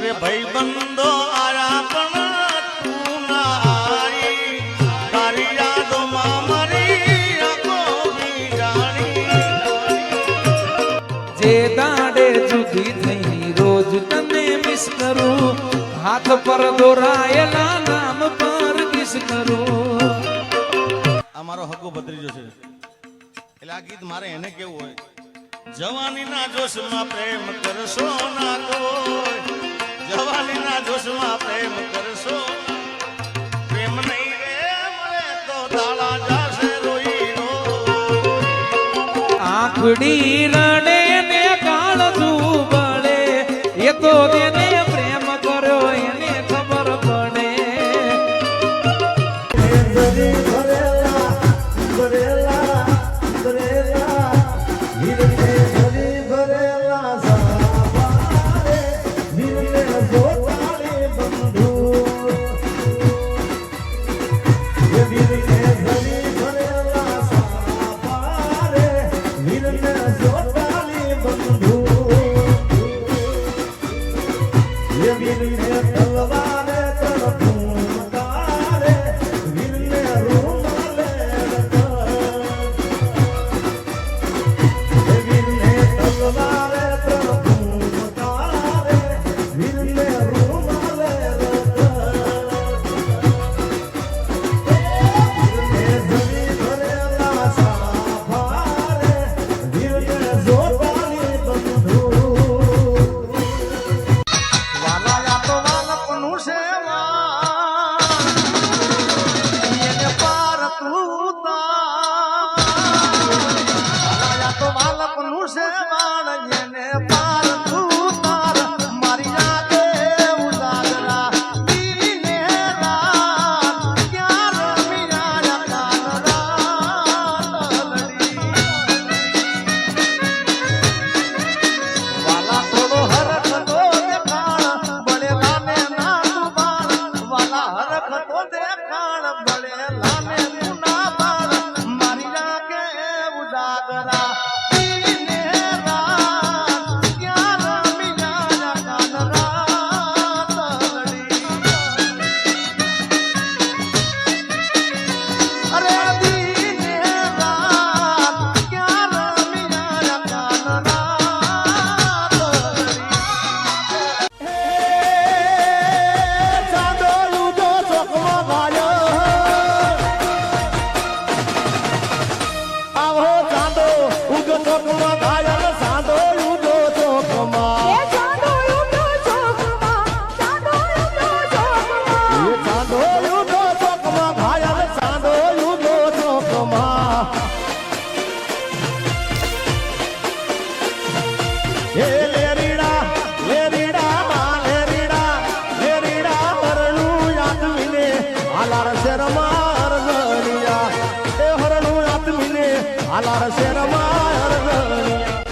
અરે ભાઈ બંધો આયા પણ તું ના આવી તારી યાદોમાં મારી આંખો બીજાણી જે દાડે જુદી થઈ રોજ તને મિસ કરું હાથ પર દોરાયેલા નામ પર કિસ કરું. અમારો હગો ભત્રીજો છે એટલે આ ગીત મારે એને કેવું હોય જવાનીના જોશમાં પ્રેમ કરશો ના કોઈ જવાનીના જોશમાં પ્રેમ કરશો પ્રેમ નહીં રે મળે તો દાડા જાશે રોઈ રો આંખડી રડે ને કાળજું બળે એ તો તેને પ્રેમ કર્યો એને ખબર પડે. આલાર શેરમાં